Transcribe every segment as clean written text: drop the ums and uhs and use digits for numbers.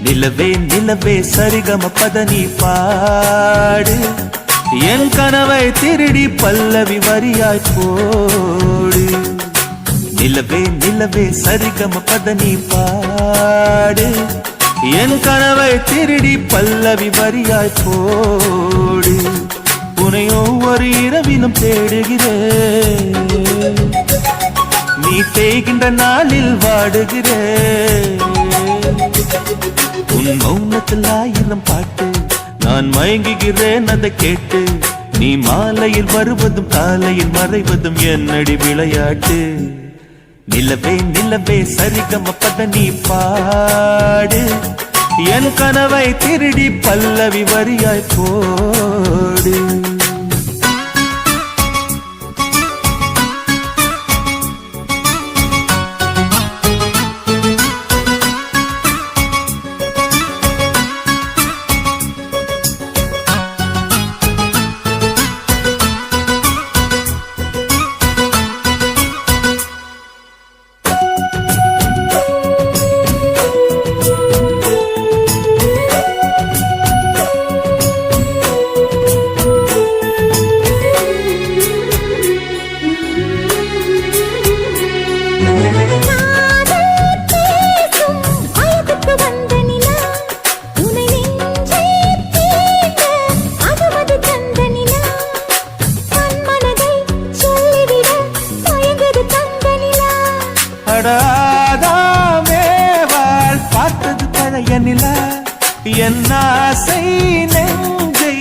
நிலவே நிலவே சரிகம பதனி பாடு என் கனவை திருடி பல்லவி வரியாய் போடு. நிலவே நிலவே சரிகம பதனி பாடு என் கனவை திருடி பல்லவி வரியாய் போடு. உன்னை ஒவ்வொரு இரவிலும் தேடுகிறேன், நீ தேய்கின்ற நாளில் வாடுகிறேன். உன் மௌனத்தில் 1000 பாட்டு நான் மயங்குகிறேன் அதை கேட்டு. நீ மாலையில் வருவதும் காலையில் மறைவதும் என்னடி விளையாட்டு. நிலவே நிலவே சரிகம பதனி பாடு என் கனவை திருடி பல்லவி வரியாய் போடு. ஆதாமேவாள் பார்த்தது பழைய நிலா, என் ஆசை நெஞ்சை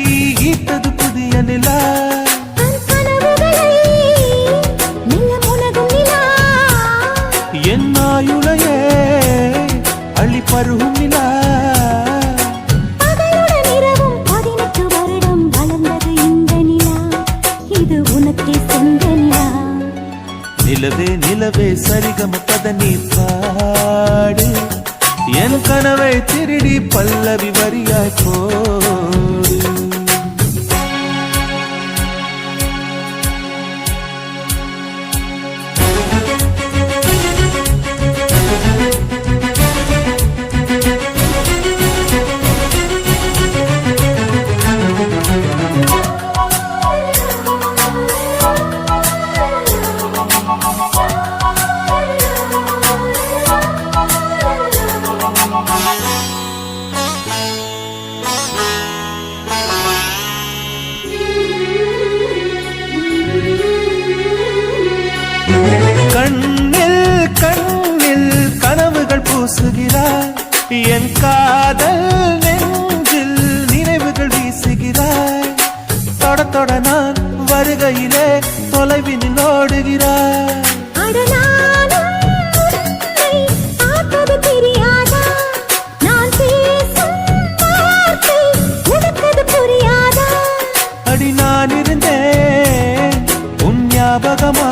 ஈர்த்தது புதிய நிலா. என் ஆயுளையே அள்ளி பருகும் நிலா. நிலவே நிலவே சரிகம பதனி பாடு என் கனவை திருடி பல்லவி வரியாய் போடு. கண்ணில் கண்ணில் கனவுகள் பூசுகிறாய், என் காதல் நெஞ்சில் நினைவுகள் வீசுகிறாய். தொட தொட நான் வருகையிலே தொலைவினில் ஓடுகிறாய். அடி நான் இருந்தேன் உன் ஞாபகமா,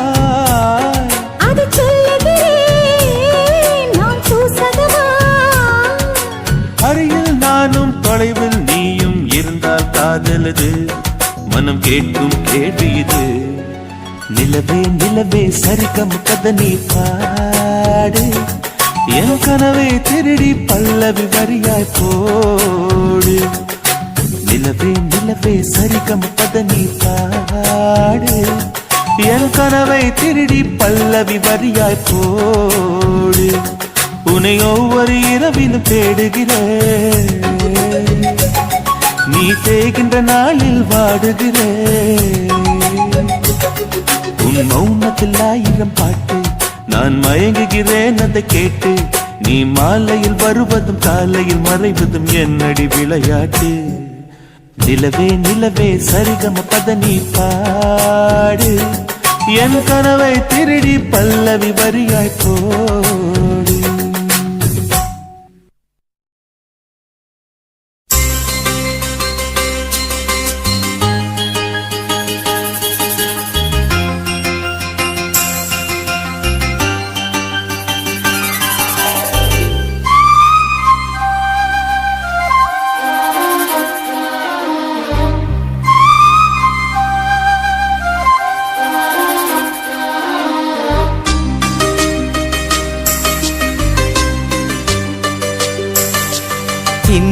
அருகில் நானும் தொலைவில் நீயும் இருந்தால் காதலது மனம் கேட்கும் கேள்வி இது. நிலவே நிலவே சரிகம பதனி பாடு என் கனவை திருடி பல்லவி வரியாய் போடு. நிலவே நிலவே சரிகம பதனி பாடு என் கனவை திருடி பல்லவி வரியாய் போடு. உன்னை ஒவ்வொரு இரவிலும் தேடுகிறேன், நீ தேய்கின்ற நாளில் வாடுகிறேன். உன் மௌனத்தில் 1000 பாட்டு நான் மயங்குகிறேன் அதை கேட்டு. நீ மாலையில் வருவதும் காலையில் மறைவதும் என்னடி விளையாட்டு. நிலவே நிலவே சரிகம பதனி பாடு என் கனவை திருடி பல்லவி வரியாய் போடு.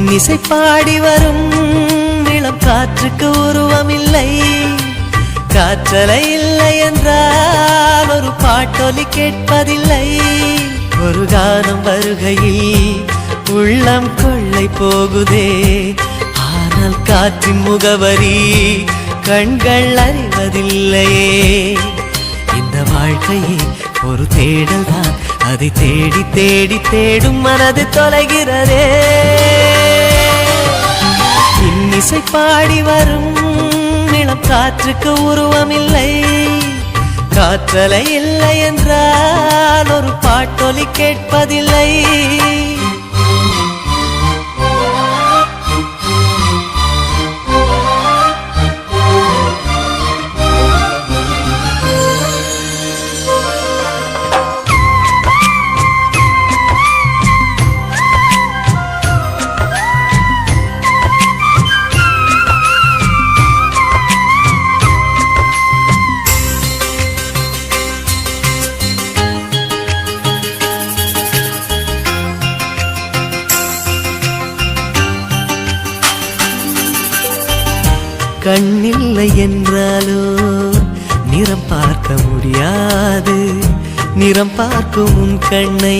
இன்னிசை பாடி வரும் இளம் காற்றுக்கு உருவமில்லை. காற்றலை இல்லை என்றால் ஒரு பாட்டொலி கேட்பதில்லை. ஒரு கானம் வருகையில் உள்ளம் கொள்ளை போகுதே, ஆனால் காற்றின் முகவரி கண்கள் அறிவதில்லையே. இந்த வாழ்க்கையே ஒரு தேடல் தான், அதை தேடி தேடி தேடும் மனது தொலைகிறதே. இன்னிசை பாடி வரும் இளம் காற்றுக்கு உருவமில்லை. காற்றலை இல்லை என்றால் ஒரு பாட்டொலி கேட்பதில்லை. கண்ணில்லை என்றாலோ நிறம் பார்க்க முடியாது. நிறம் பார்க்கும் உன் கண்ணை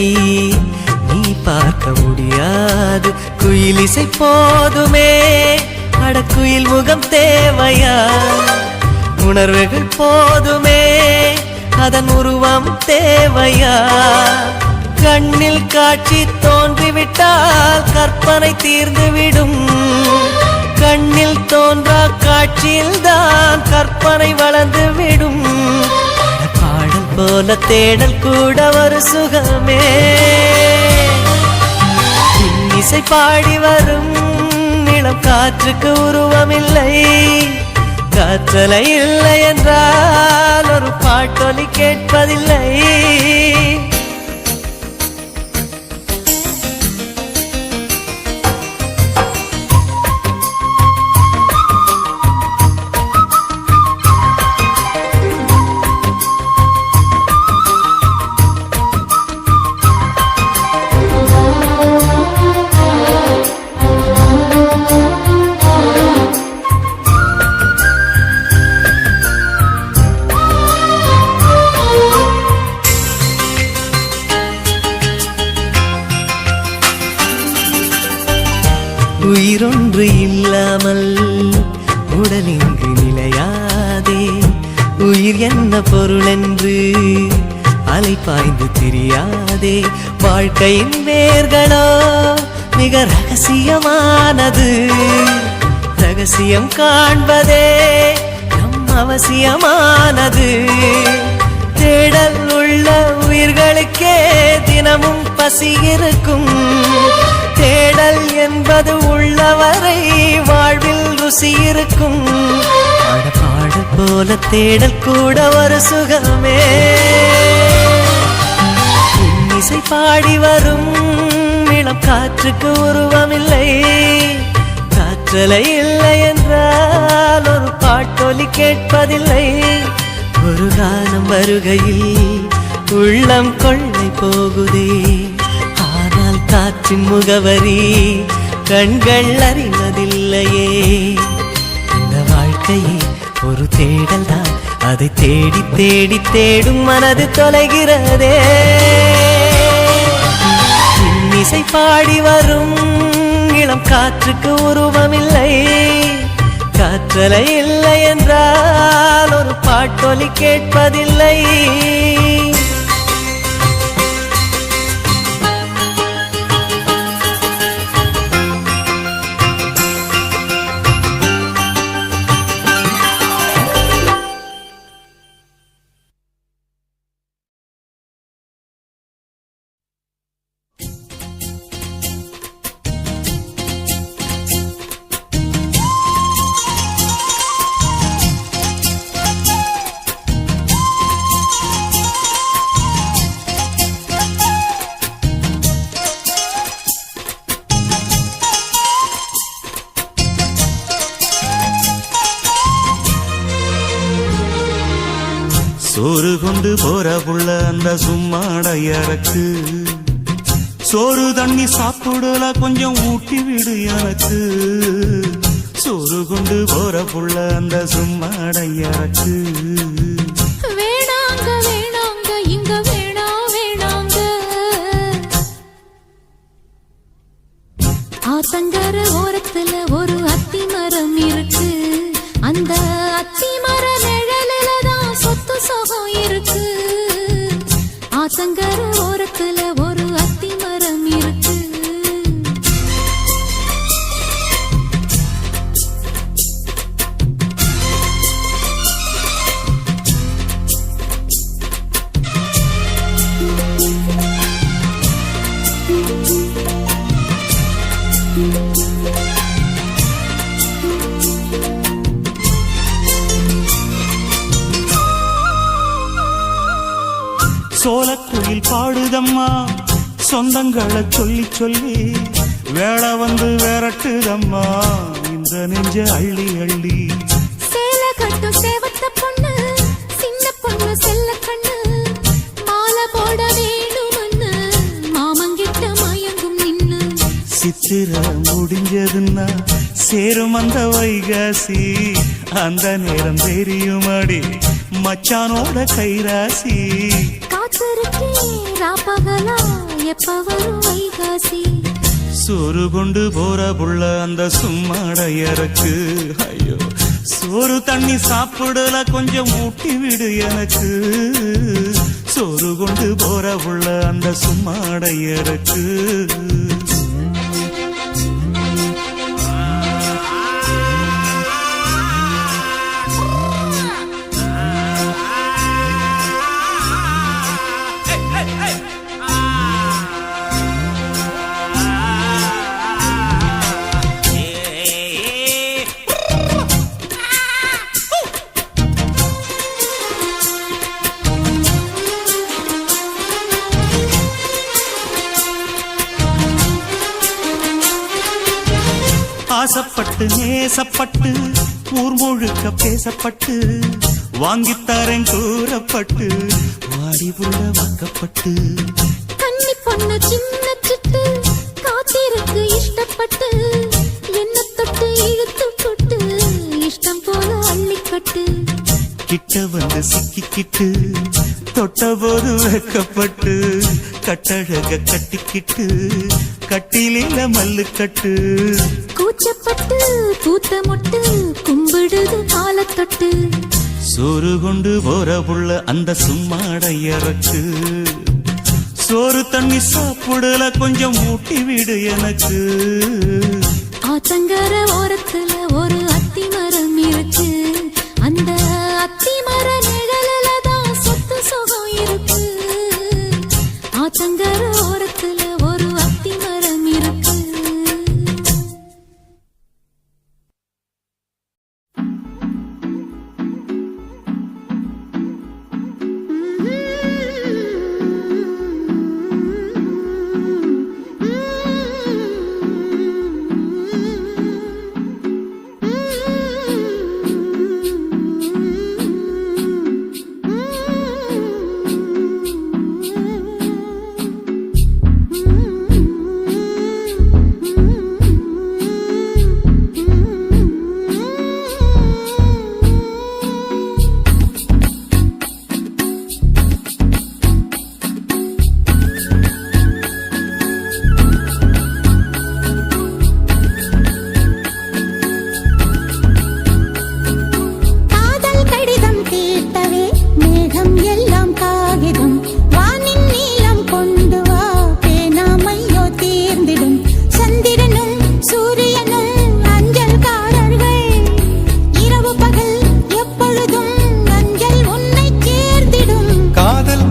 நீ பார்க்க முடியாது. குயில் இசை போதுமே, அடக்குயில் முகம் தேவையா? உணர்வுகள் போதுமே, அதன் உருவம் தேவையா? கண்ணில் காட்சி தோன்றிவிட்டால் கற்பனை தீர்ந்துவிடும். கண்ணில் தோன்றா காட்சியில் தான் கற்பனை வளர்ந்து விடும். பாடல் போல தேடல் கூட ஒரு சுகமே. இன்னிசை பாடி வரும் இளம் காற்றுக்கு உருவமில்லை. காற்றலை இல்லை என்றால் ஒரு பாட்டொலி கேட்பதில்லை. உயிரொன்று இல்லாமல் உடல் இங்கு நிலையாதே. உயிர் என்ன பொருள் என்று அலை பாய்ந்து தெரியாதே. வாழ்க்கையின் வேர்களோ மிக ரகசியமானது. ரகசியம் காண்பதே நம் அவசியமானது. தேடல் உள்ள உயிர்களுக்கே தினமும் பசி இருக்கும். தேடல் என்பது உள்ளவரை வாழ்வில் ருசி இருக்கும். பாடல் போல தேடல் கூட ஒரு சுகமே. இன்னிசை பாடி வரும் இளம் காற்றுக்கு உருவமில்லை. காற்றலை இல்லை என்றால் ஒரு பாட்டொலி கேட்பதில்லை. ஒரு கானம் வருகையில் உள்ளம் கொள்ளை போகுதே, ஆனால் காற்றின் முகவரி கண்கள் அறிவதில்லையே. இந்த வாழ்க்கையே ஒரு தேடல் தான், அதை தேடி தேடி தேடும் மனது தொலைகிறதே. இன்னிசை பாடி வரும் இளம் காற்றுக்கு உருவமில்லை. காற்றலை இல்லை என்றால் ஒரு பாட்டொலி கேட்பதில்லை. சோறு கொண்டு போற புள்ள அந்த சும்மாடையறக்கு சோறு தண்ணி சாப்பிடல கொஞ்சம் ஊட்டி விடு எனக்கு சோறு கொண்டு போற புள்ள அந்த சும்மாடையறக்கு வேணாங்க வேணாங்க இங்க வேணாங்க ஆத்தங்கர ஓரத்துல ஒரு அத்தி மரம் இருக்கு அந்த அத்தி மர நிழலில தான் சொத்து சுகம் இருக்கு ஆத்தங்கர ஓரத்துல ஒரு அத்தி மரம் இருக்கு சோலக்குயில் பாடுதம்மா சொந்தங்களை சொல்லி சொல்லி வேளை வந்து விரட்டுதம்மா இந்த நெஞ்ச அள்ளி அள்ளி சேல கட்டும் சேவத்த பொண்ணு சின்ன பொண்ணு செல்ல கண்ணு மாலை போட வேணும்னு மாமங்கிட்ட மயங்கும் நின்னு சித்திர முடிஞ்சதுன்னா சேரும் அந்த வைகாசி அந்த நேரம் தெரியுமாடி மச்சானோட கைராசி காத்திருக்கே ராப்பகலா எப்ப வரும் வைகாசி சோறு கொண்டு போற புள்ள அந்த சும்மாடையறக்கு ஐயோ சோறு தண்ணி சாப்பிடல கொஞ்சம் ஊட்டி விடு எனக்கு சோறு கொண்டு போற புள்ள அந்த சும்மாடையறக்கு ஆசப்பட்டு நேசப்பட்டு ஊர் முழுக்க பேசப்பட்டு வாங்கித்தாரன் கூறப்பட்டு வாடி புள்ள வாக்கப்பட்டு கன்னி பொண்ணு சின்ன சிட்டு காத்திருக்கு இஷ்டப்பட்டு என்ன தொட்டு இழுத்து போட்டு இஷ்டம் போல அள்ளிக்கட்டு கிட்ட வந்து சிக்கிக்கிட்டு தொட்ட போது வைக்கப்பட்டு கட்டழக கட்டிக்கிட்டு கட்டிலில மல்லுக்கட்டு கூச்சப்பட்டு பூத்த மொட்டு கும்பிடுது காலத்தொட்டு சோறு கொண்டு போற புள்ள அந்த சும்மாடையறக்கு சோறு தண்ணி சாப்பிடல கொஞ்சம் ஊட்டி விடு எனக்கு ஆத்தங்கர ஓரத்துல ஒரு அத்தி மரம் இருக்கு அந்த அத்தி மர நிழலில தான் சொத்து சுகம் இருக்கு ஆத்தங்கர ஓரத்துல ஒரு அத்தி மரம் இருக்கு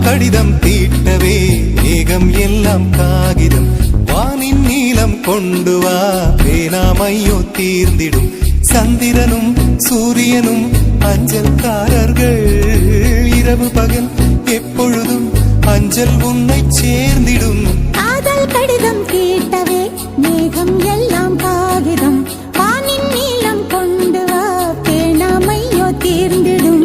கடிதம் தீட்டவே மேகம் எல்லாம் காகிதம் வானின் நீலம் கொண்டு வா பேனாமையோ தீர்ந்திடும் சந்திரனும் சூரியனும் அஞ்சல்காரர்கள் இரவு பகல் எப்பொழுதும் அஞ்சல் உன்னை சேர்ந்திடும் காதல் கடிதம் தீட்டவே மேகம் எல்லாம் காகிதம் வானின் நீலம் கொண்டு வா பேனாமையோ தீர்ந்திடும்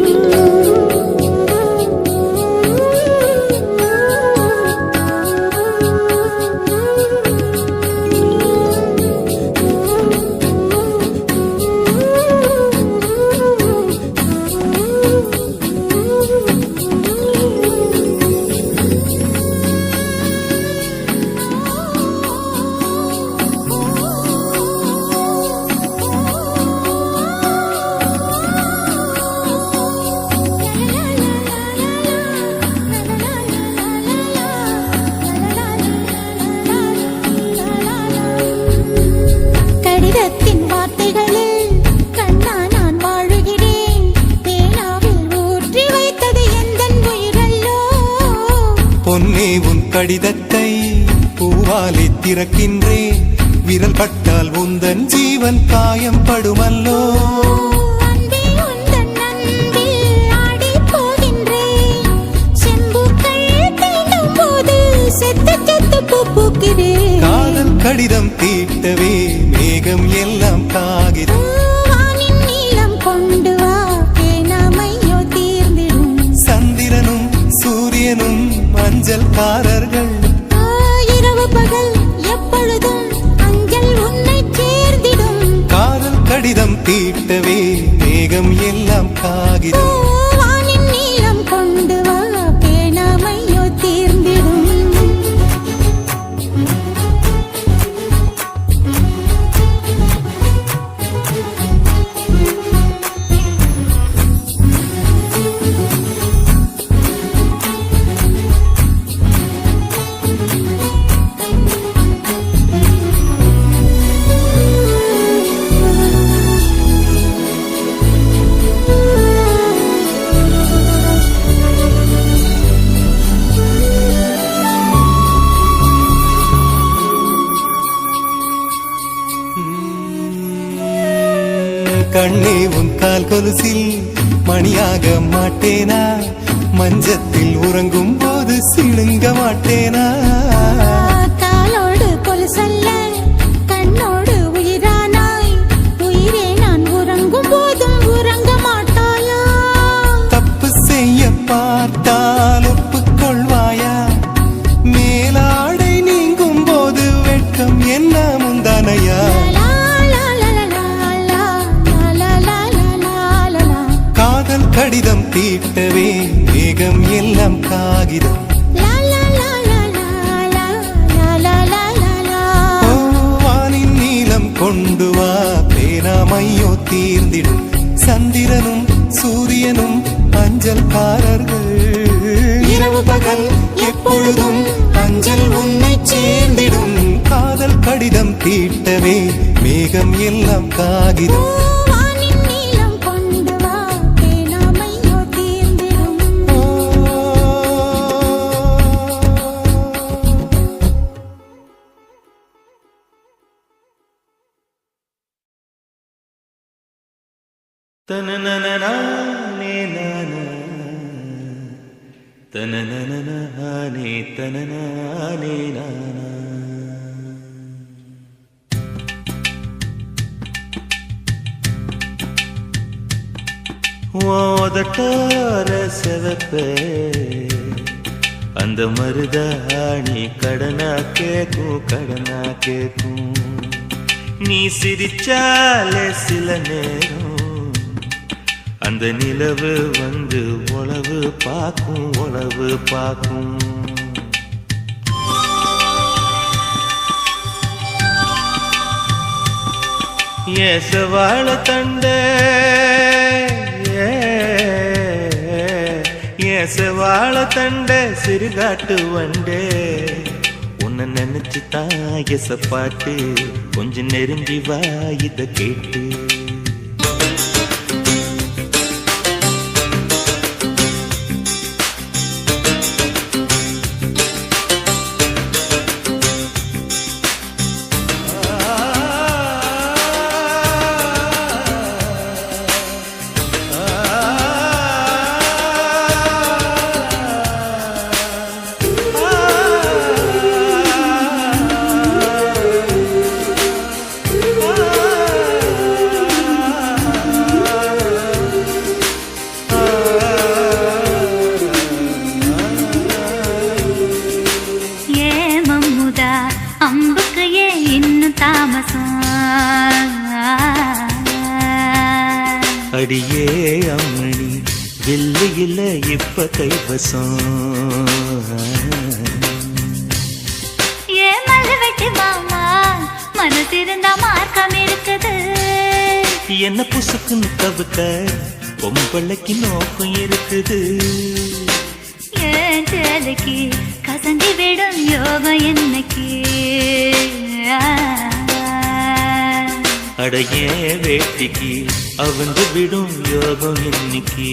கடிதத்தை பூவாலை திறக்கின்றேன் விரல் பட்டால் உந்தன் ஜீவன் காயம் படுமல்லோ அன்பே உந்தன் அன்பில் ஆடிப் போகின்றேன். செம்புக்கள் தீண்டும் போது செத்து செத்து பூ பூக்கிறேன். காதல் கடிதம் தீட்டவே மேகம் எல்லாம் காகிதம் வானின் நீளம் கொண்டு வா பேனாமையோ தீர்ந்திடும். சந்திரனும் சூரியனும் மஞ்சள்காரர்கள் இரவு பகல் எப்பொழுதும் அஞ்சல் உன்னை சேர்ந்திடும். காதல் கடிதம் தீட்டவே மேகம் எல்லாம் காகிதம் வானின் நீளம் கொண்டு வா பேனாமையோ தீர்ந்திடும். கண்ணே உன் கால் கொலுசில் மணியாக மாட்டேனா மஞ்சத்தில் உறங்கும் போது சிணுங்க மாட்டேனா காலோடு கொலுசல்ல கண்ணோடு உயிரானாய். உயிரே நான் உறங்கும் போதும் உறங்க மாட்டாயா? தப்பு செய்ய பார்த்தால் ஒப்புக்கொள்வாயா மேலாடை நீங்கும் போது வெட்கம் என்ன முந்தானையா லா, லா, லா, லா, லா, லா, லா, லா, லா, லா, லா. காதல் கடிதம் தீட்டவே மேகம் எல்லாம் காகிதம் லா, லா, லா, லா, லா, லா, லா, லா, லா, லா. ஓ, வானின் நீளம் கொண்டு வா பேனாமையோ தீர்ந்திடும் சந்திரனும் சூரியனும் அஞ்சல்காரர்கள் இரவு பகல் எப்பொழுதும் அஞ்சல் உன்னை சேர்ந்திடும் காதல் கடிதம் தீட்டவே மேகம் எல்லாம் காகிதம் வானின் நீளம் கொண்டு வா பேனாமையோ தீர்ந்திடும். தனனனனானே நானா தனனனனானே தனனானே நானா ஓதட்டார செவப்பே அந்த மருதாணி கடனா கேக்கும் நீ சிரிச்சாலே சில நேரம் அந்த நிலவு வந்து உளவு பார்க்கும் ஏசவாழ தண்டே ஏசவாழ தண்டே சிறுகாட்டு வண்டே உன்னை நினைச்சு தான் எசப்பாட்டு கொஞ்சம் நெருங்கி வா இத கேட்டு அடியே அம்மணி வெள்ளியில இப்ப கைவசம் மனசிருந்தா மார்க்கம் இருக்குது என்ன புசுக்குன்னு கவுக்க பொம்பளைக்கு நோக்கம் இருக்குது ஏன் சேலைக்கு கசங்கி விடும் யோகம் என்னைக்கு அடைய வேட்டிக்கு அவந்து விடும் யோகம் இன்னைக்கு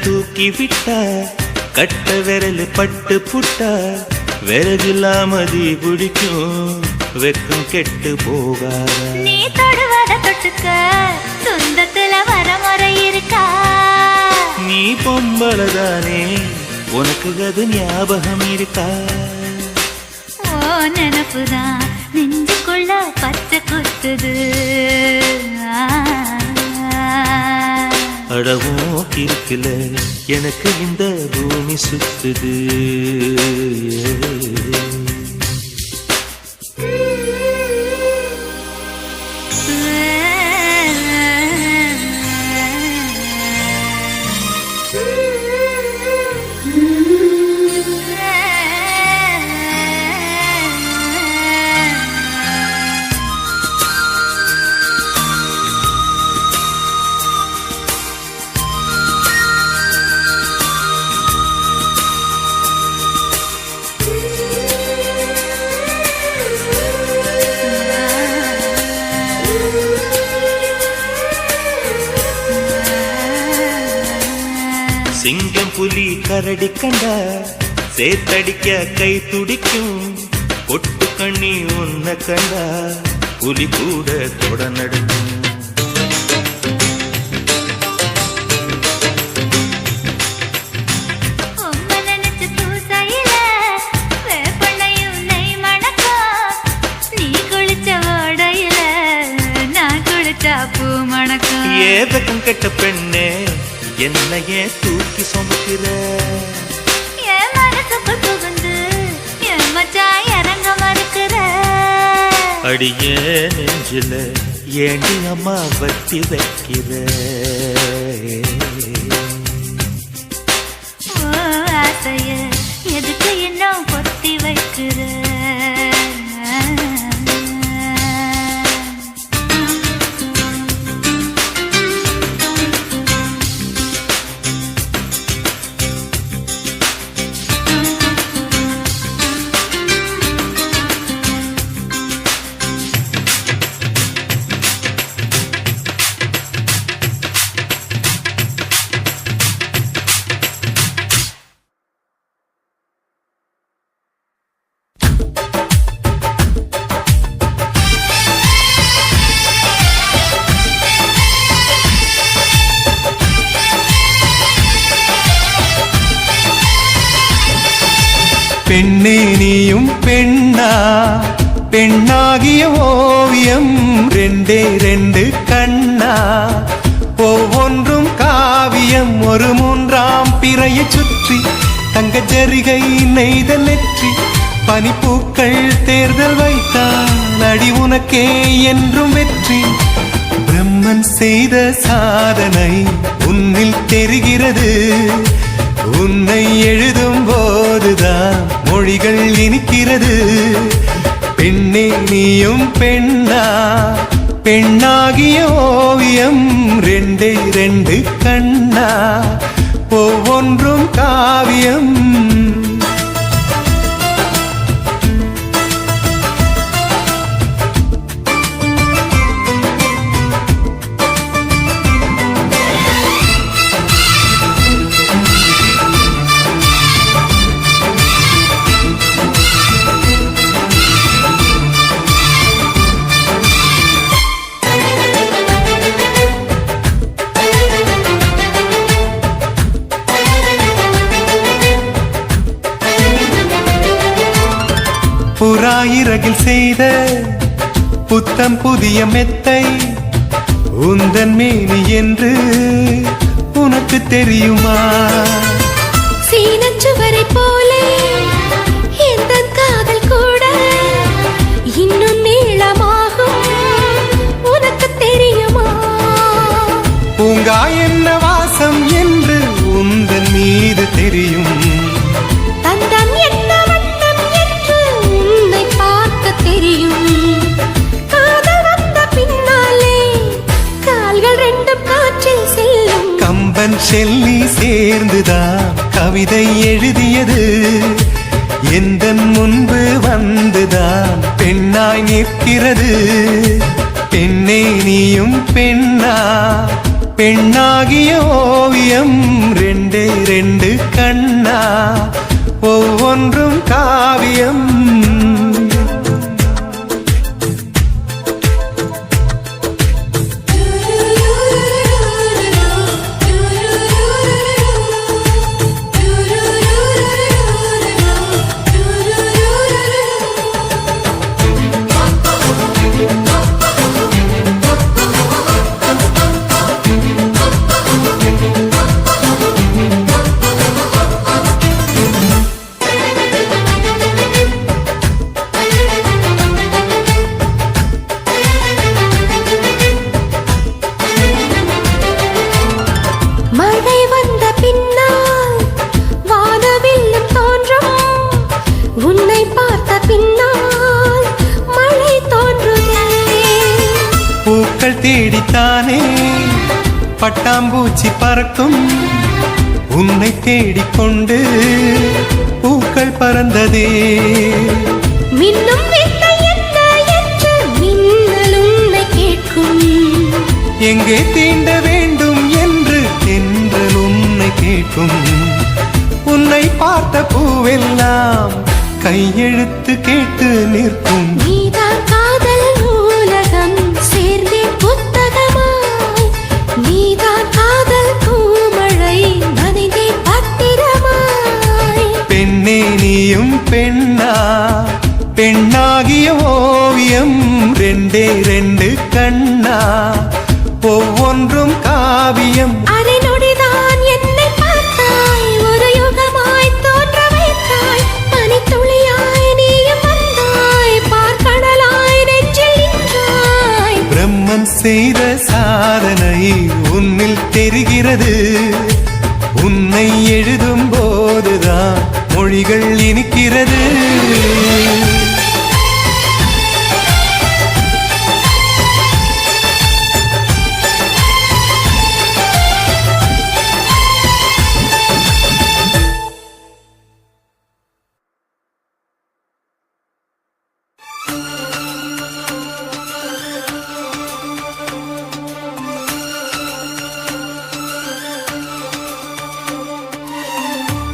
தூக்கி விட்டா கட்ட விரல் பட்டு புட்டா விறகில்லாம தீ பிடிக்கும் வெக்கம் கெட்டு போகாத நீ தொடுவத தொட்டுக்க சொந்தத்துல வரமுறை இருக்கா நீ பொம்பளதானே உனக்கு அது ஞாபகம் இருக்கா ஓ நினப்புதான் நெஞ்சுக்குள்ள பச்சை குத்துது அடவும் இருக்குல எனக்கு இந்த பூமி சுத்துது சிங்கம் புலி கரடி கண்டா சேத்தடிக்க கை துடிக்கும் கொட்டு கண்ணி உன்ன கண்டா புலி கூட தொட நடுங்கும் ஏதக்கும் கெட்ட பெண்ணே என்னையே தூக்கி சுமக்கிற என் மனசுக்குள் புகுந்து என் மச்சான் இறங்க மறுக்கிற அடியே நெஞ்சில ஏண்டி அம்மா வட்டி வைக்கிற ஓ ஆசைய எதுக்கு இன்னும் பொத்தி வைக்கிற பெண்ணே நீயும் பெண்ணா பெண்ணாகிய ஓவியம் ரெண்டே ரெண்டு கண்ணா ஒவ்வொன்றும் காவியம் ஒரு மூன்றாம் பிறையை சுற்றி தங்க ஜரிகை நெய்தல் நெற்றி பனிப்பூக்கள் தேர்தல் வைத்தால் அடி உனக்கே என்றும் வெற்றி பிரம்மன் செய்த சாதனை உன்னில் தெரிகிறது உன்னை எழுதும் போதுதான் மொழிகள் இனிக்கிறது பெண்ணே நீயும் பெண்ணா பெண்ணாகிய ஓவியம் ரெண்டே ரெண்டு கண்ணா ஒவ்வொன்றும் காவியம் புறாயிரகில் செய்த புத்தம் புதிய மெத்தை உந்தன் மேனி என்று உனக்கு தெரியுமா சீனச்சுவரை போலே இந்த காதல் கூட இன்னும் நீளமாகும் உனக்கு தெரியுமா பூங்கா என்ன வாசம் என்று உந்தன் மீது தெரியும் தந்தம் என்ன வண்ணம் என்று உன்னை பார்க்க தெரியும் காதல் வந்த பின்னாலே கால்கள் ரெண்டும் காற்றில் செல்லும் கம்பன் செல்லி சேர்ந்துதான் கவிதை எழுதியது எந்தன் முன்பு வந்துதான் பெண்ணாய் நிற்கிறது பெண்ணே நீயும் பெண்ணா பெண்ணாகிய ஓவியம் ரெண்டே ரெண்டு கண்ணா ஒவ்வொன்றும் காவியம். தேடித்தானே பட்டாம்பூச்சி பறக்கும், உன்னை தேடிக்கொண்டு பூக்கள் பறந்ததே. மின்னும் வித்தை என்ன என்று மின்னல் உன்னை கேட்கும், எங்கே தீண்ட வேண்டும் என்று தென்றல் உன்னை கேட்கும். உன்னை பார்த்த பூவெல்லாம் கையெழுத்து கேட்டு நிற்கும். நீதான் காதல் நூலகம் சேர்ந்தே புத்தகமாய், நீதான் காதல் பூமழை நனைந்தே பத்திரமாய். பெண்ணே நீயும் பெண்ணா, பெண்ணாகிய ஓவியம் ரெண்டே ரெண்டு கண்ணா ஒவ்வொன்றும் காவியம். அரை நொடிதான் என்னை பார்த்தாய், ஒரு யுகமாய் தோன்ற வைத்தாய். பனித்துளியாய் நீயும் வந்தாய், பார்க்கடலாய் நெஞ்சில் நின்றாய். பிரம்மன் செய்த சாதனை உன்னில் தெரிகிறது, உன்னை எழுதும் போதுதான் மொழிகள் இனிக்கிறது.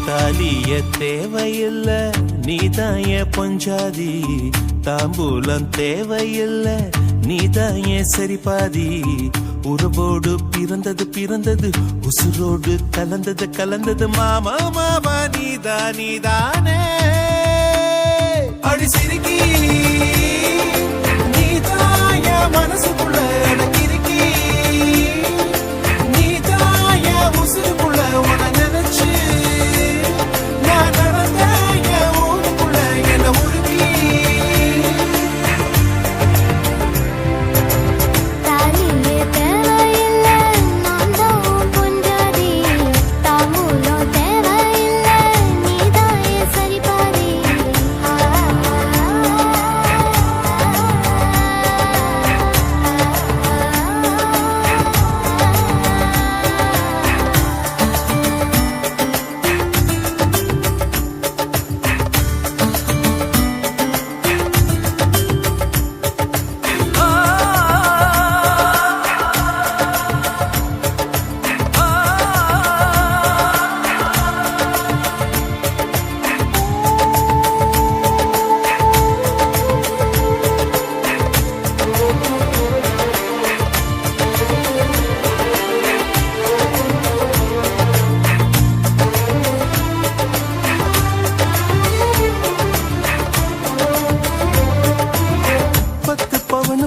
தாலிய தேவையில்ல நீதாய பொஞ்சாதி, தாம்பூலம் தேவையில்ல நீதாய சரிபாதி. உறவோடு பிறந்தது பிறந்தது, உசுரோடு கலந்தது கலந்தது, மாமா மாமா நீதானே அடி சிரிக்கி. நீதாய மனசுக்குள்ள எனக்கிருக்கி, நீதாய உசுருக்குள்ள உன நினைச்சு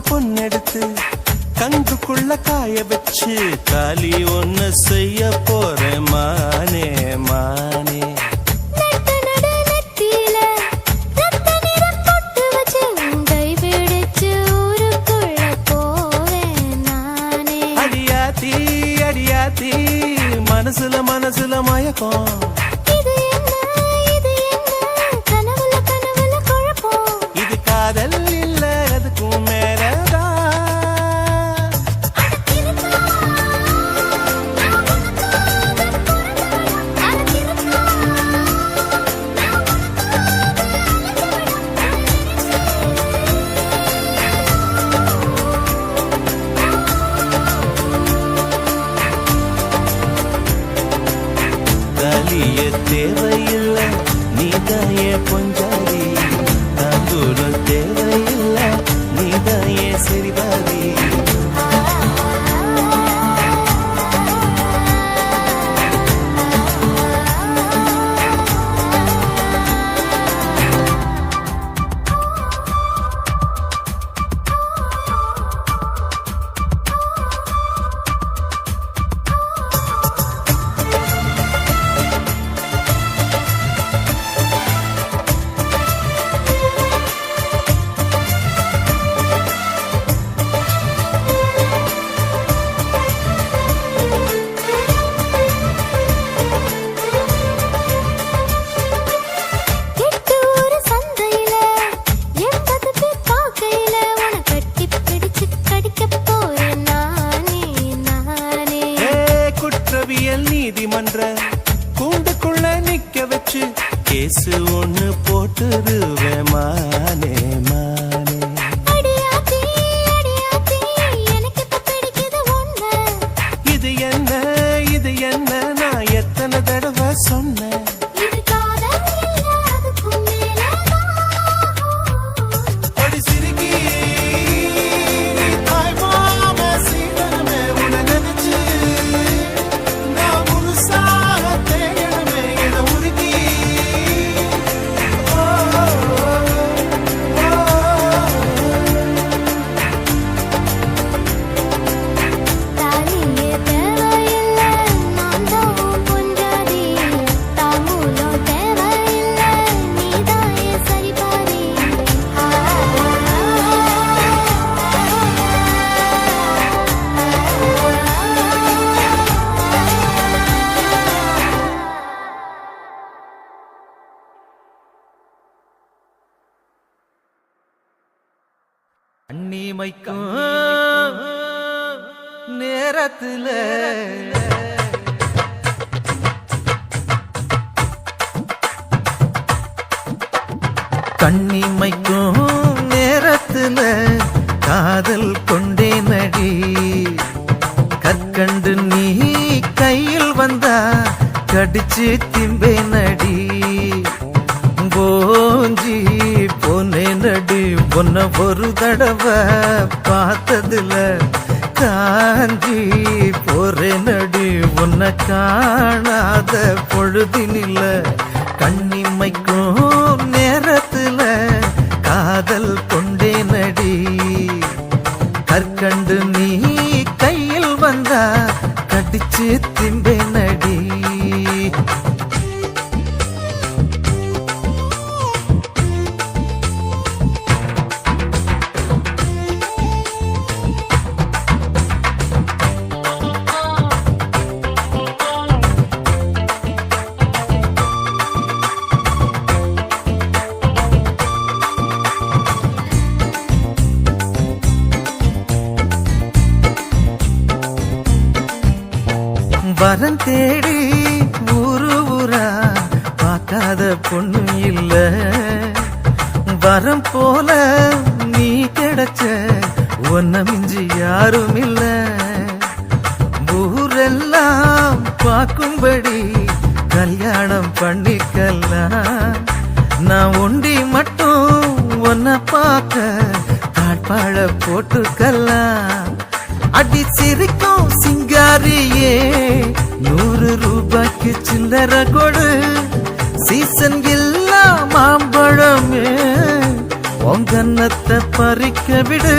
பொன்னெடுத்து கங்குக்குள்ள காய வச்சு தாலி ஒன்னு செய்ய போறேன் மானே மானே. அடியாத்தி அடியாத்தி மனசுல மனசுல மயக்கம், இது காதல் இல்ல அதுக்கும் மேலதான். தேவையில்லை நீதாயே பொஞ்சாதி தாம்பூலம் தேவையில்லை நீதாயே சரிபாதி கெட்டூர் சந்தையில 80 பேர் பார்க்கையில உன்னை கட்டிப் பிடிச்சு கடிக்கப் போறேன் நானே நானே. குற்றவியல் நீதிமன்ற கூண்டுக்குள்ள நிக்க வச்சு கேசு ஒண்ணு போட்டுருவே மானே மானே அடியாத்தி, அடியாத்தி, எனக்கு இப்ப பிடிக்குது உன்னை. இது என்ன நான் எத்தனை தடவை சொன்னேன் இது காதல் இல்ல, அதுக்கும் மேலதான். அடி சிறுகி தாய் மாம சீதனமே உன்னை நினைச்சு நான் முழுசாக தேயணுமே என உருகி தாலியே தேவையில்ல, நான் தான் உன் பொஞ்சாதி. தாம்பூலம் தேவையில்ல, நீதாயே சரிபாதி. அன்னிமைக்கும் நேரத்துல கண்ணிமைக்கும் நேரத்துல காதல் கொண்டே நடி கற்கண்டு நீ கையில் வந்தா கடிச்சு திம்பே நடி போஞ்சி போனே நடி பொன்ன ஒரு தடவை பார்த்ததுல காஞ்சி போறே நடி உன்னை காணாத பொழுதினில கண்ணிமைக்கும் நேரத்துல காதல் கொண்டே நடி கற்கண்டு நீ கையில் வந்தா கடிச்சு திம்பே நடி வரம் தேடி ஊரு ஊரா பார்க்காத பொண்ணு இல்ல வரம் போல நீ கிடைச்ச ஒன்ன மிஞ்சி யாரும் இல்ல ஊரெல்லாம் பார்க்கும்படி கல்யாணம் பண்ணிக்கலாம் நான் ஒண்டி மட்டும் ஒன்ன பார்க்க தாழ்பாழ போட்டுக்கலாம் அடி சிரிக்கும் சிங்காரியே 100 ரூபாய்க்கு சில்லற கொடு சீசன் இல்லா மாம்பழமே உங்கன்னத்தை பறிக்க விடு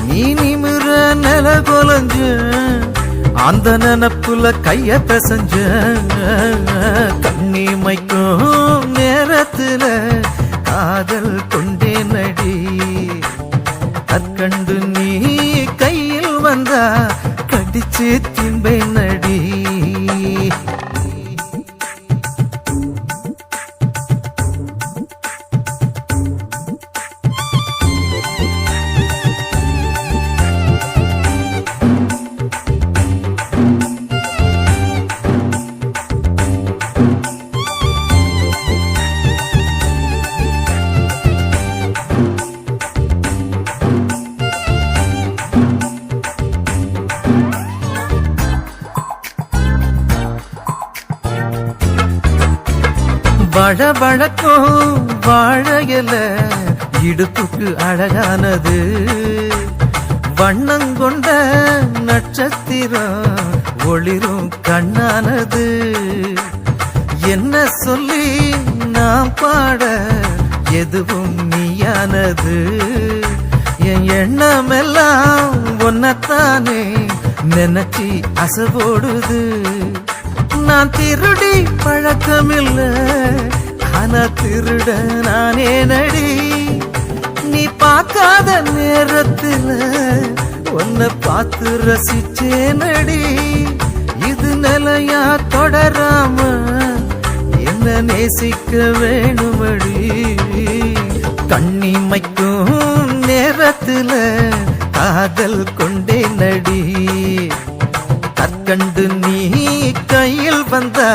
நீ நிமிர நில கொலஞ்ச அந்த நினப்புல கைய பிசைஞ்ச கண்ணிமைக்கும் நேரத்துல காதல் கொண்டே நடி கற்கண்டு நீ கையில் வந்தா கடிச்சு திம்பை நடி வழவழக்கும் வாழையில இடுப்புக்கு அழகானது வண்ணங்கொண்ட நட்சத்திரம் ஒளிரும் கண்ணானது என்ன சொல்லி நாம் பாட எதுவும் நீயானது என் எண்ணமெல்லாம் ஒன்னத்தானே நினைச்சி அசைபோடுது நான் திருடி பழக்கமில்ல ஆனா திருட நானே நடி நீ பார்க்காத நேரத்துல உன்னை பார்த்து ரசிச்சே நடி இது நிலையா தொடராம என்ன நேசிக்க வேணுமடி கண்ணிமைக்கும் நேரத்துல காதல் கொண்டே நடி கற்கண்டு நீ கையில் வந்தா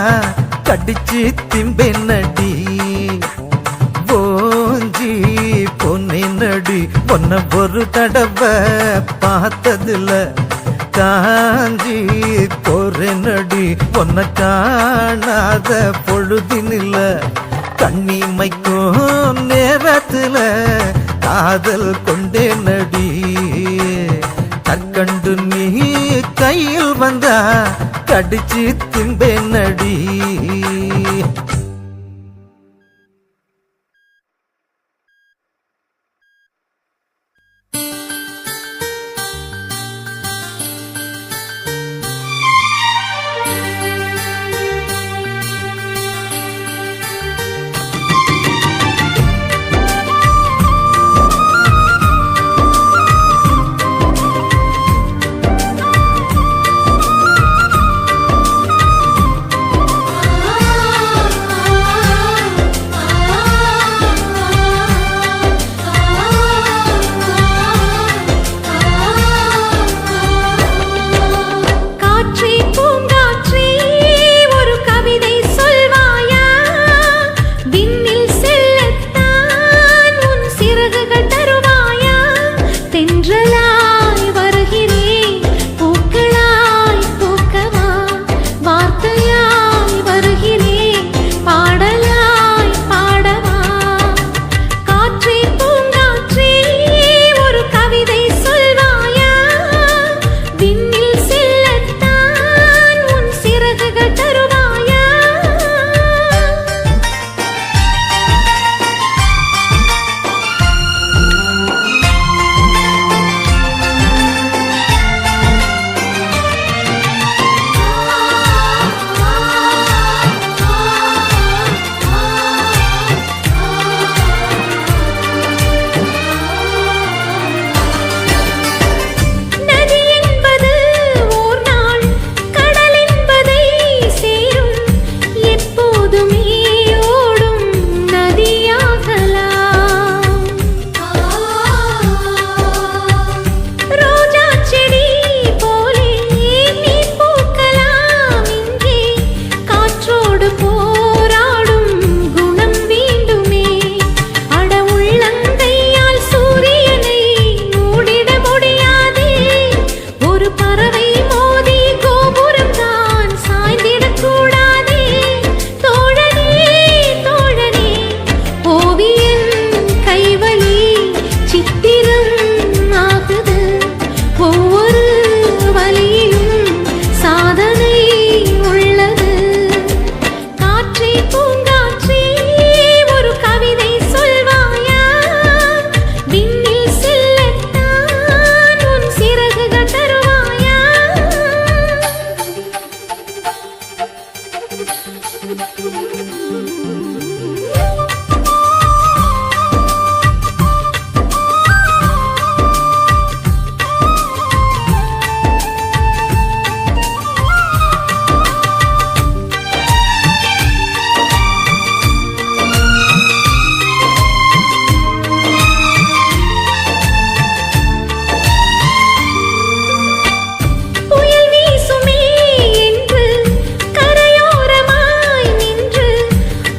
கடிச்சு திம்பே நடி போஞ்சி பொன்னே நடி பொன்ன ஒரு தடவை பார்த்ததுல காஞ்சி போறே நடி பொன்ன காணாத பொழுதினில்ல கண்ணிமைக்கும் நேரத்துல காதல் கொண்டே நடி கற்கண்டு நீ கையில் வந்தா கடிச்சு திம்பே நடி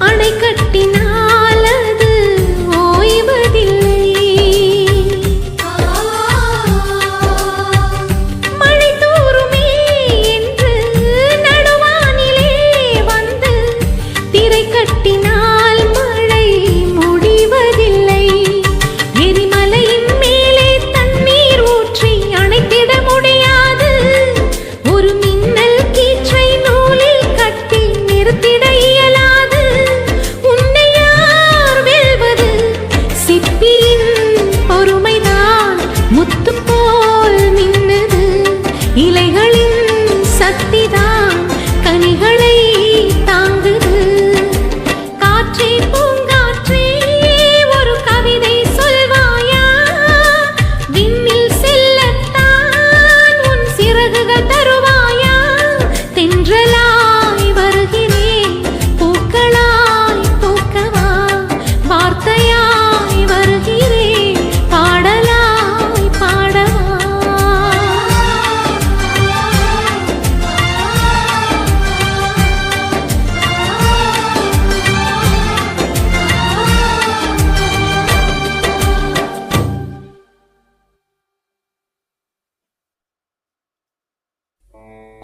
அணை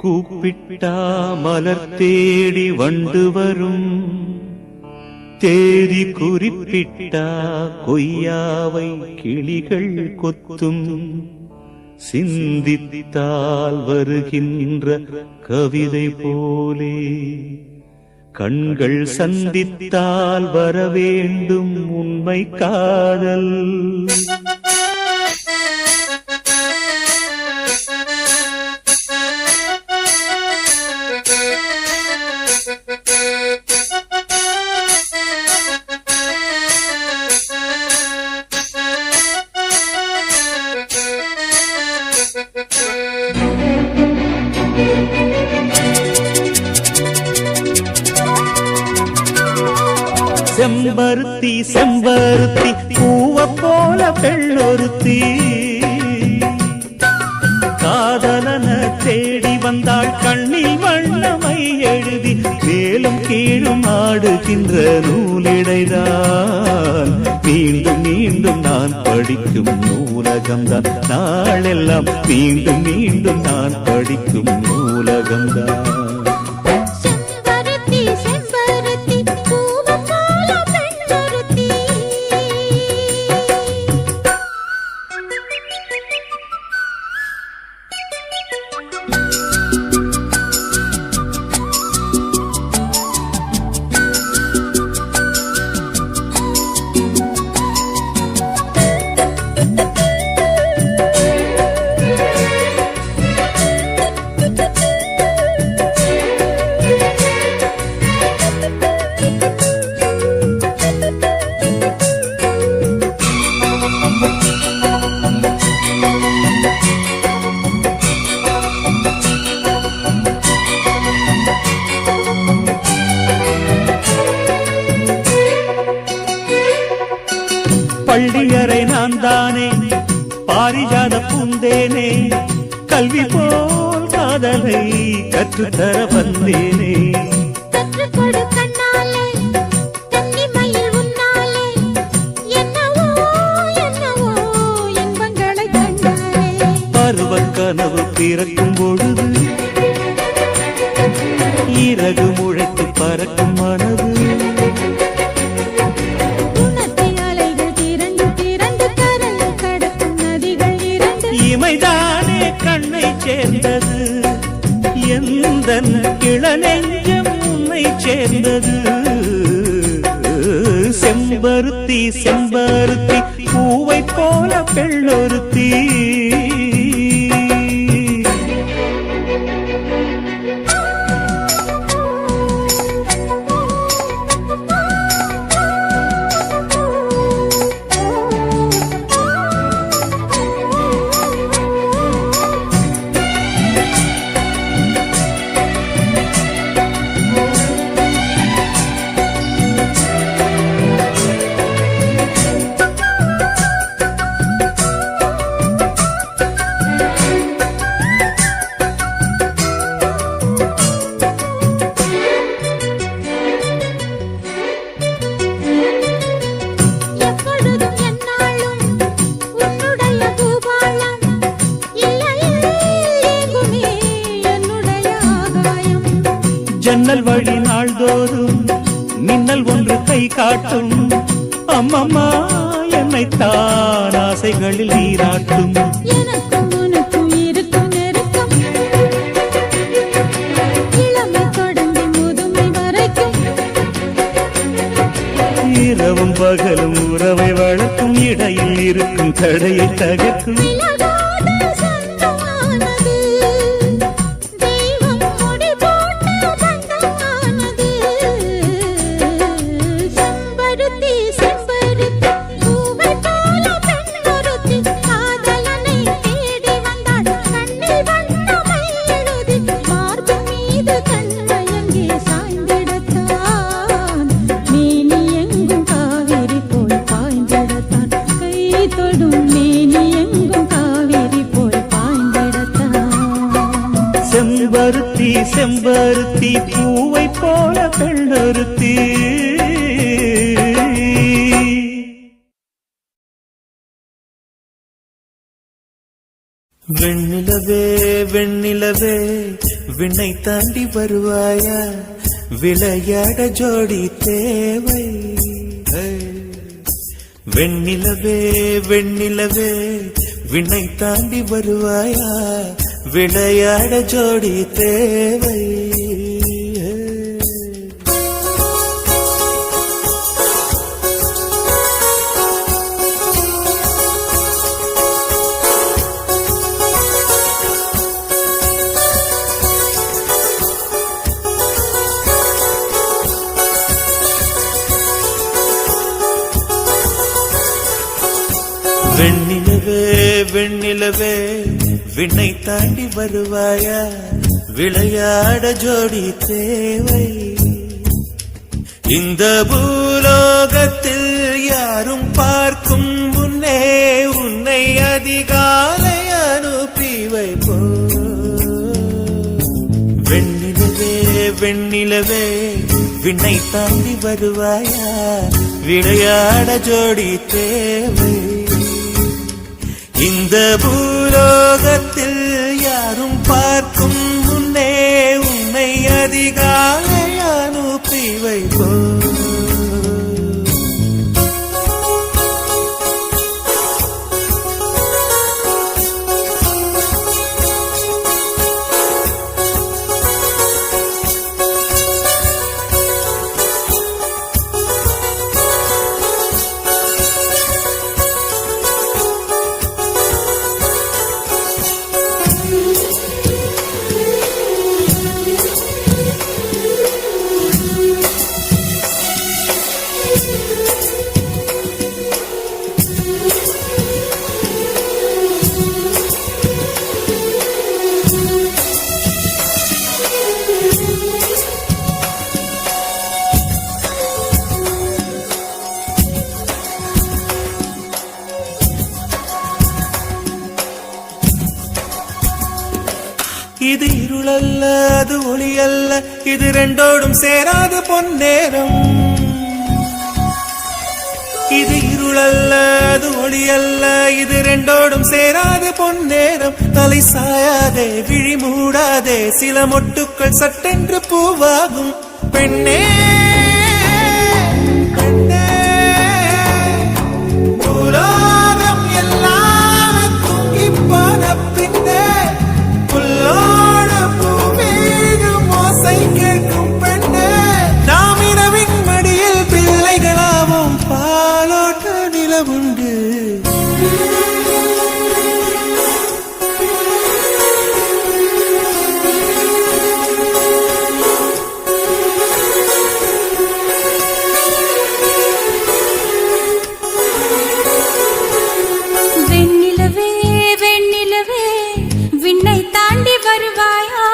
கூப்பிட்டா மலர் தேடி வண்டு வரும், தேதி குறிப்பிட்டா கொய்யாவை கிளிகள் கொத்தும், சிந்தித்தால் வருகின்ற கவிதை போலே கண்கள் சந்தித்தால் வரவேண்டும் உண்மை காதல். செம்பருத்தி செம்பருத்தி பூவ போல பெண்ணொருத்தி, காதலன தேடி வந்தாள் கண்ணில் வண்ணமை எழுதி, மேலும் கீழும் ஆடுகின்ற நூலிடைதான் மீண்டும் மீண்டும் நான் படிக்கும் நூலகம்தான், நாளெல்லாம் மீண்டும் மீண்டும் நான் படிக்கும் நூலகம்தான். பள்ளியறை நான் தானே பாரிஜாத பூந்தேனே, கல்வி போல் காதலை கற்றுத்தர வந்தேனே. கற்றுக்கொடு கண்ணாலே கன்னிமயில் உன்னாலே, என்னவோ என்னவோ இன்பங்களை கண்டாலே. பருவக் கனவு பிறக்கும் பொழுது இறகு முளைத்து பறக்கும் மனது, இமைதானே கண்ணை சேர்ந்தது, எந்தன் இளநெஞ்சம் உன்னை சேர்ந்தது. செம்பருத்தி செம்பருத்தி பூவை போல பெண்ணொருத்தி, ஜன்னல் வழி நாள்தோறும் மின்னல் ஒன்று கை காட்டும், அம்மம்மா என்னைத்தான் ஆசைகளில் நீராட்டும். எனக்கும் உனக்கும் இருக்கும் நெருக்கம், இளமை தொடங்கி முதுமை வரைக்கும், இரவும் பகலும் உறவை வளர்க்கும், இடையில் இருக்கும் தடையை தகர்க்கும். செம்பருத்தி செம்பருத்தி பூவை போல பெண்ணொருத்தி. வெண்ணிலவே வெண்ணிலவே விண்ணை தாண்டி வருவாயா விளையாட ஜோடி தேவை வெண்ணிலவே வெண்ணிலவே விண்ணை தாண்டி வருவாயா விளையாட ஜோடி தேவை வெண்ணிலவே வெண்ணிலவே விண்ணை தாண்டி வருவாயா விளையாட ஜோடி தேவை இந்த பூலோகத்தில் யாரும் பார்க்கும் முன்னே உன்னை அதிகாலை அனுப்பி வைப்போ வெண்ணிலவே வெண்ணிலவே விண்ணை தாண்டி வருவாயா விளையாட ஜோடி தேவை இந்த பூலோகத்தில் யாரும் பார்க்கும் முன்னே உன்னை அதிகாலை அனுப்பி வைப்போ இது இருளல்ல அது ஒளி அல்ல இது ரெண்டோடும் சேராத பொன்னேரம் இது இருளல்ல அது ஒளி அல்ல இது ரெண்டோடும் சேராத பொன்னேரம் தலை சாயாதே விழி மூடாதே சில மொட்டுக்கள் சட்டென்று பூவாகும் பெண்ணே பெண்ணே பூலோகம் எல்லாம் தூங்கி போன பின்னே புல்லோட பூமீதும் ஓசை கேட்கும் பெண்ணே நாம் இரவின் மடியில் பிள்ளைகளாவும் பாலோட்ட நிலவுண்டு வெண்ணிலவே வெண்ணிலவே விண்ணை தாண்டி வருவாயா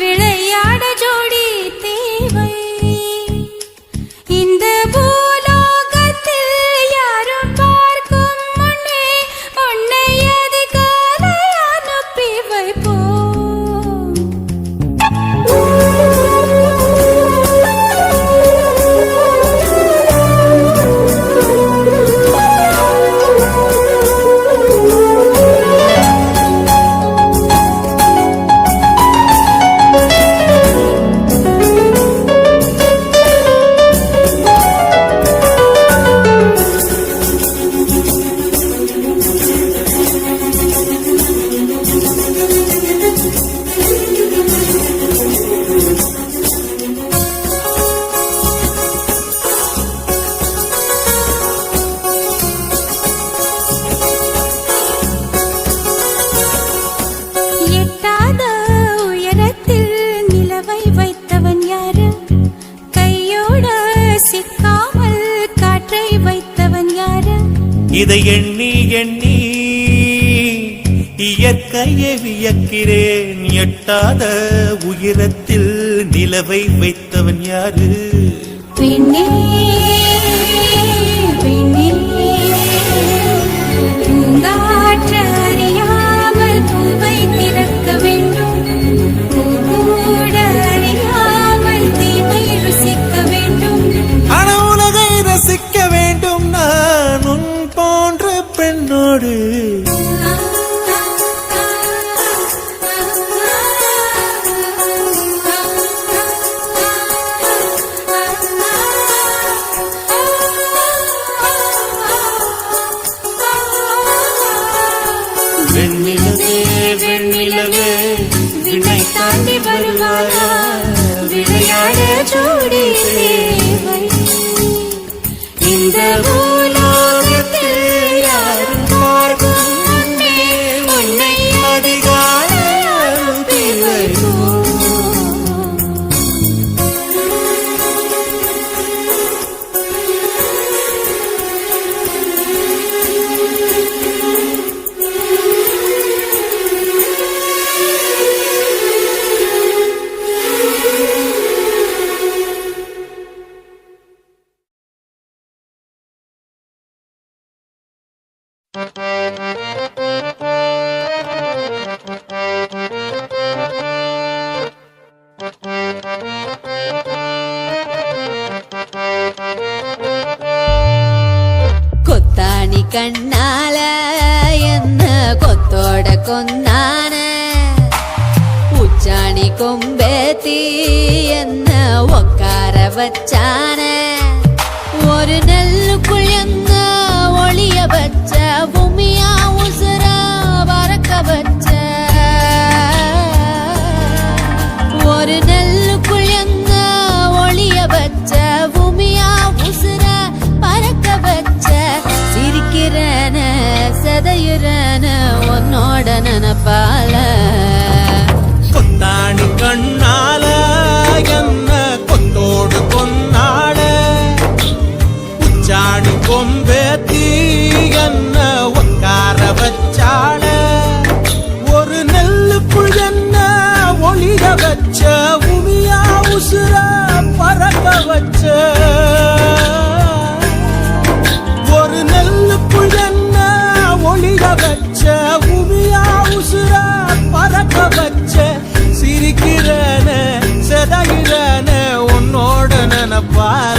விளையாட ஜோடி தேவை இந்த பூலோகத்தில் யாரும் பார்க்கும் முன்னே உன்னை அதிகாலை அனுப்பி வைப்போம் எட்டாத உயரத்தில் நிலவை வைத்தவன் யாரு கையோட சிக்காமல் காற்றை வைத்தவன் யாரு இதை எண்ணி எண்ணி இயற்கையை வியக்கிறேன் எட்டாத உயரத்தில் நிலவை வைத்தவன் யாரு பெண்ணே பெண்ணே பூங்காற்று அறியாமல் பூவை திறக்க வேண்டும் பூக்கூட அறியாமல் தீமை ருசிக்க வேண்டும் ஆன உலகை ரசிக்க வேண்டும் நான் உன் போன்ற பெண்ணோடு கொத்தாணி கண்ணால என்ன கொத்தோட கொந்தான உச்சாணி கொம்பேத்தி என்ன உக்கார வச்சான ஒரு நெல்லுக்குள் எங்க ஒளிய வச்ச பூமியா உசுர பறக்க வச்ச ஒரு நெல்லுக்குள் எங்க ஒளிய வச்ச பூமியா உசுர பறக்க வச்ச சிரிக்கிறன செதையுறன உன்னோட நினப்பால கொத்தாணி கண்ணால என்ன கொத்தோடு கொன்னாட உச்சாணி கொம்பேத்தி என்ன உக்கார வச்சாள ஒரு நெல்லுக்குள் என்ன ஒளிய வச்ச உமியா உசுர பறக்க வச்ச ஒரு நெல்லுக்குள் என்ன ஒளிய வச்ச உமியா உசுர பறக்க வச்ச சிரிக்கிறன செதைகிறன உன்னோட நினப்பால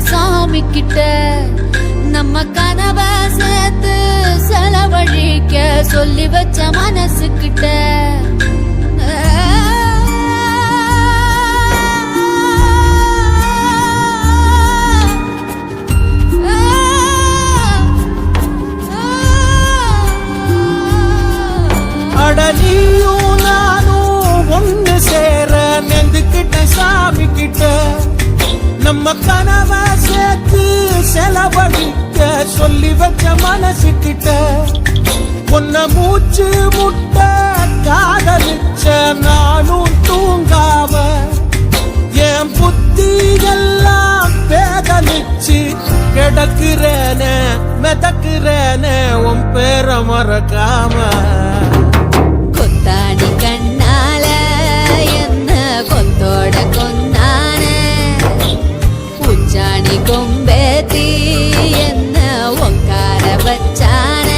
சாமி கிட்ட நம்ம கனவை சேர்த்து செலவழிக்க சொல்லி வச்ச மனசு கிட்ட அடனியும் நானும் ஒண்ணு சேர நெந்துக்கிட்ட சாமி கிட்ட நம்ம கனவை சேர்த்து செலவழிக்க சொல்லி வச்ச மனசு கிட்ட உன்ன மூச்சு முட்ட காதலிச்ச நானும் தூங்காவ என் புத்தி எல்லாம் பேதலிச்சு கிடக்குறேன மிதக்குறேன உன் பேர மறக்காம கொத்தாடி கண்ணால என்ன கொத்தோட கொந்தான உச்சாணி கொம்பேத்தி என்ன உக்கார வச்சான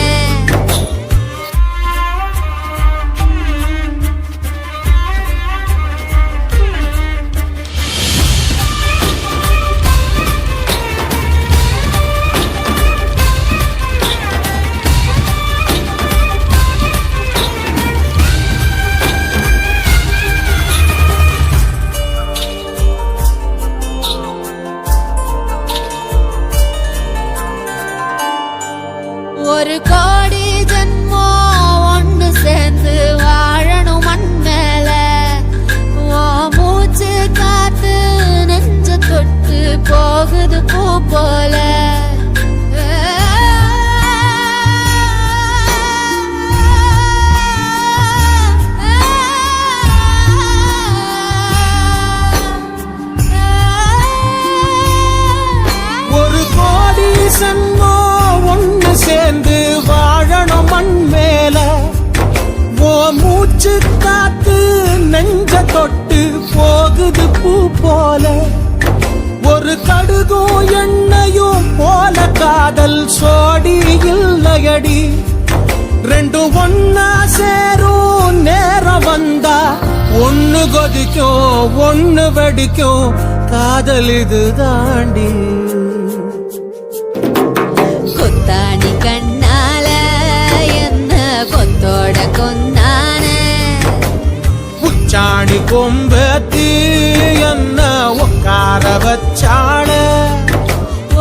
ஒரு கோடி ஜன்மோ ஒண்ணு சேர்ந்து வாழணும் மண் மேல ஓ மூச்சு காத்து நெஞ்ச தொட்டு போகுது பூ போல ஒரு கோடி சன்மோ ஒண்ணு சேர்ந்து வாழணும் மண் மேல ஓ மூச்சு காத்து நெஞ்ச தொட்டு போகுது பூ போல ஒரு கடுகும் எண்ணெயும் போல காதல் சோடி இல்லையடி ரெண்டும் ஒன்னா சேரும் நேரம் வந்தா ஒண்ணு கொதிக்கும் ஒண்ணு வெடிக்கும் காதல் இது தாண்டி கொத்தாடி கண்ணால என்ன கொத்தோட கொந்தான உச்சாணி கொம்பேத்தி என்ன உக்கார வச்சாள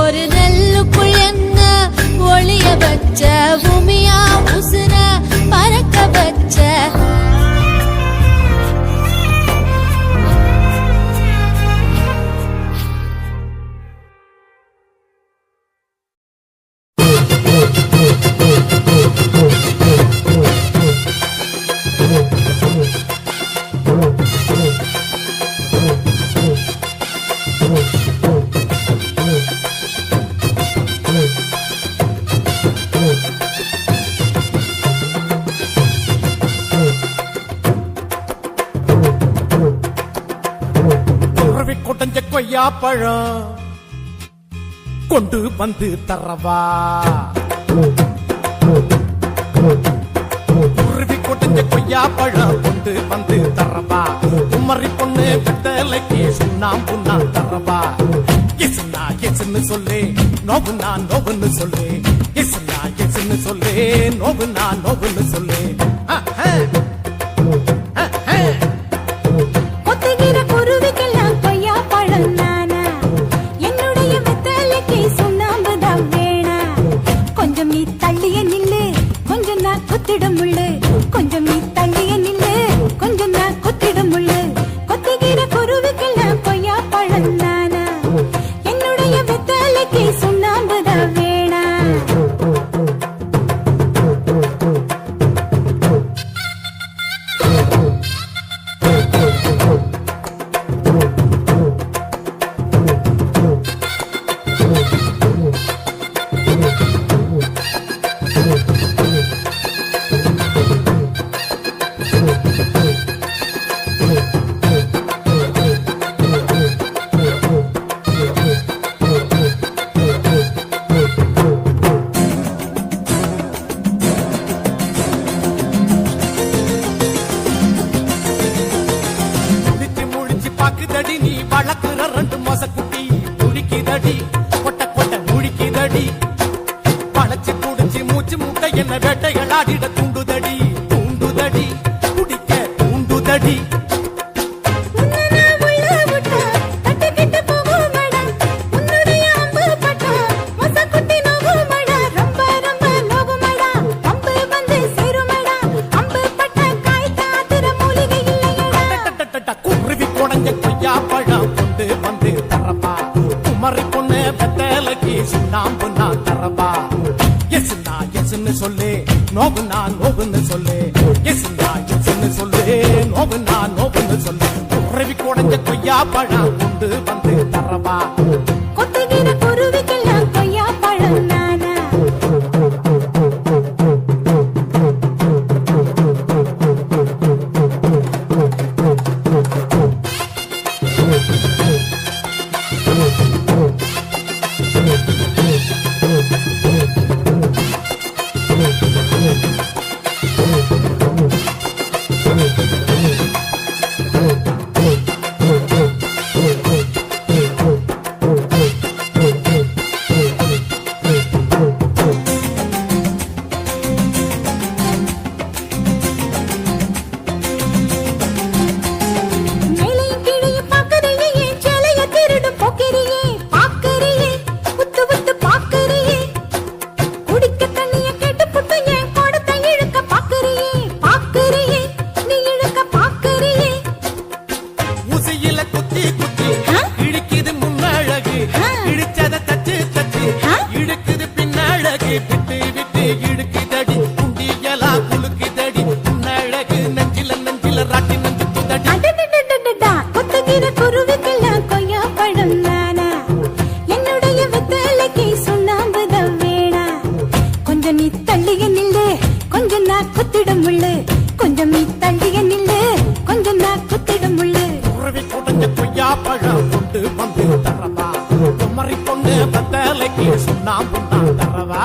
ஒரு நெல்லுக்குள் என்ன ஒளிய வச்ச பூமியா உசுர பறக்க வச்ச கொய்யா பழம் கொண்டு வந்து தரவா குருவி கொட்டஞ்ச கொய்யா பழம் கொண்டு வந்து தரவா குமரி பொண்ணு வெத்தலைக்கு சுண்ணாம்புண்ணா தரவா எஸ்னா எஸ்ன்னு சொல்லு நோவுனா நோவுன்னு சொல்லு எஸ்னா எஸ்ன்னு சொல்லு நோவுனா நோவுன்னு சொல்லு கொத்துகிற குருவிக்கெல்லாம் கொய்யா பழம் நானா என்னுடைய வெத்தலைக்கு சுண்ணாம்புதான் வேணா கொஞ்சம் நீ தள்ளிய நில்லு கொஞ்சம் நான் குத்திடும் முள்ளு கொஞ்சம் நீ தள்ளிய நில்லு கொஞ்சம் நான் குத்திடும் முள்ளு கொத்துகிற குருவிக்கெல்லாம் கொய்யா பழம் நானா என்னுடைய வெத்தலைக்கு சுண்ணாம்புதான் வேணா பாக்குதடி நீ வளர்க்குற ரெண்டு மாச குட்டி முழிக்குதடி கொட்ட கொட்ட முழிக்குதடி பழச்சு குடிச்சு மூச்சு மூட்டை என்ன வேட்டைகளாடிட தூண்டுதடி தூண்டுதடி குடிக்க தூண்டுதடி கொய்யா பழம் கொண்டு வந்து தரப்பா குமரி பொண்ணு வெத்தலைக்கு சுண்ணாம்புண்ணா தரப்பா எஸ்னா எஸ்ன்னு சொல்லு நோவுனா நோவுன்னு சொல்லு எஸ்னா எஸ்ன்னு சொல்லு நோவுனா நோவுன்னு சொல்லு குருவி குடஞ்ச கொய்யா பழம் கொண்டு வந்து தரப்பா கொத்துகிற குருவிக்கெல்லாம் கொய்யா பழம் நானா விட்டு விட்டு இழுக்குதடி குண்டியலா குலுக்குதடி உன்னழகு நெஞ்சில நெஞ்சில ராட்டி நெஞ்சுதடி கொத்துகிற குருவிக்கெல்லாம் கொய்யா பழம் நானா என்னுடைய வெத்தலைக்கு சுண்ணாம்புதான் வேணா கொஞ்சம் நீ தள்ளிய நில்லு கொஞ்சம் நான் குத்திடும் முள்ளு கொஞ்சம் நீ தள்ளிய நில்லு கொஞ்சம் நான் குத்திடும் முள்ளு குருவி குடஞ்ச கொய்யா பழம் கொண்டு வந்து தரவா குமரி பொண்ணு வெத்தலைக்கு சுண்ணாம்புண்ணா தரவா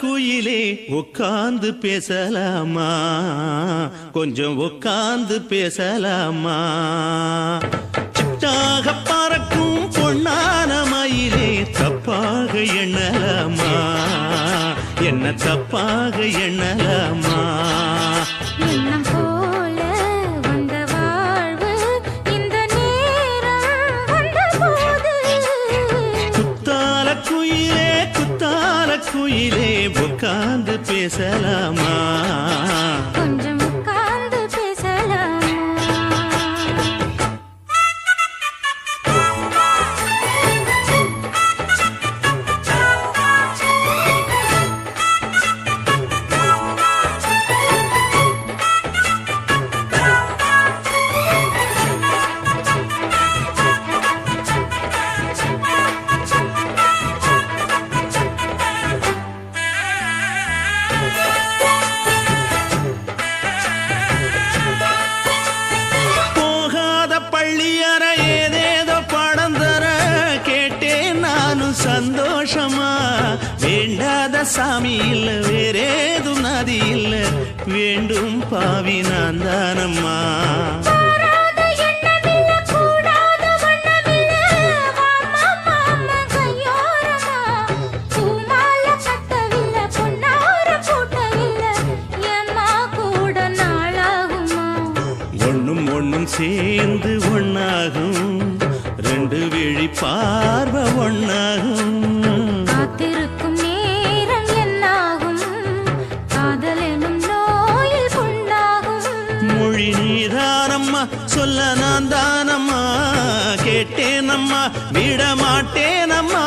குயிலே உட்கார்ந்து பேசலாமா, கொஞ்சம் உட்கார்ந்து பேசலாமா. சிட்டாக பறக்கும் பொன்னான மயிலே என்ன தப்பாக எண்ணலாமா எண்ணம் போல வந்த வாழ்வு இந்த நேரம் வந்தபோது குத்தால குயிலே உட்கார்ந்து பேசலாமா கொஞ்சம் உட்கார்ந்து பேசலாமா பள்ளியற ஏதேதோ படம் தர கேட்டேன் நானும் சந்தோஷமா வேண்டாத சாமி இல்ல வேறேதும் நதி இல்ல வேண்டும் பாவி நான் தானம்மா ஒண்ணும் சேர்ந்து ஒண்ணாகும் ரெண்டு விழி பார்வை ஒண்ணாகும் காத்திருக்கும் நேரம் என்னாகும் காதல் எனும் நோயில் புண்ணாகும் மொழி நீதானம்மா சொல்ல நான் தானம்மா கேட்டேனம்மா விட மாட்டேனம்மா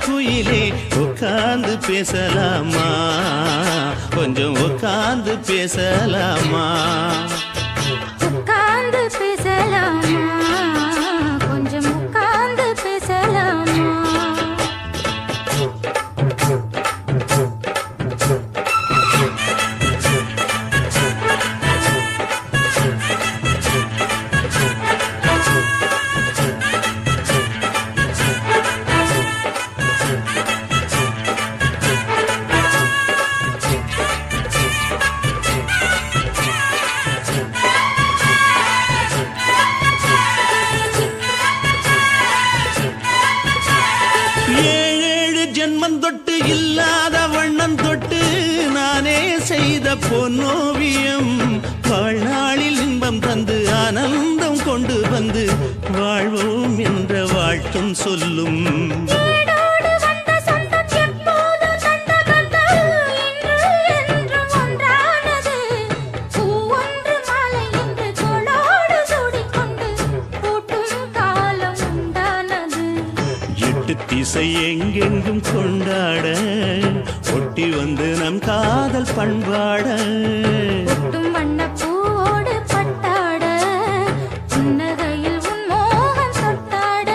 குயிலே உட்கார்ந்து பேசலாமா கொஞ்சம் உட்கார்ந்து பேசலாமா உட்கார்ந்து பேசலாமா கொஞ்சம் உட்கார்ந்து பேசலாமா ஜென்மம் தொட்டு இல்லாத வண்ணம் தொட்டு நானே செய்த பொன்னோவியம் வாழ்நாளில் இன்பம் தந்து ஆனந்தம் கொண்டு வந்து வாழ்வோம் என்ற வாழ்த்தும் சொல்லும் திசை எங்கெங்கும் கொண்டாட ஒட்டி வந்து நம் காதல் பண்பாட வண்ணப்பூவோடு பட்டாட புன்னகையில் உன் மோகம் தொட்டாட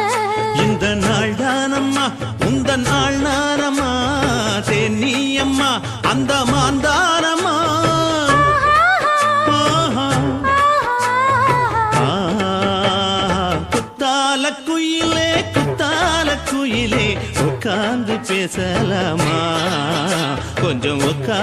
இந்த நாள் தானம்மா உந்த நாள் நானம்மா தென்னியம்மா அந்த மாந்தானம்மா குயிலே உட்கார்ந்து பேசலாமா கொஞ்சம் உட்கார்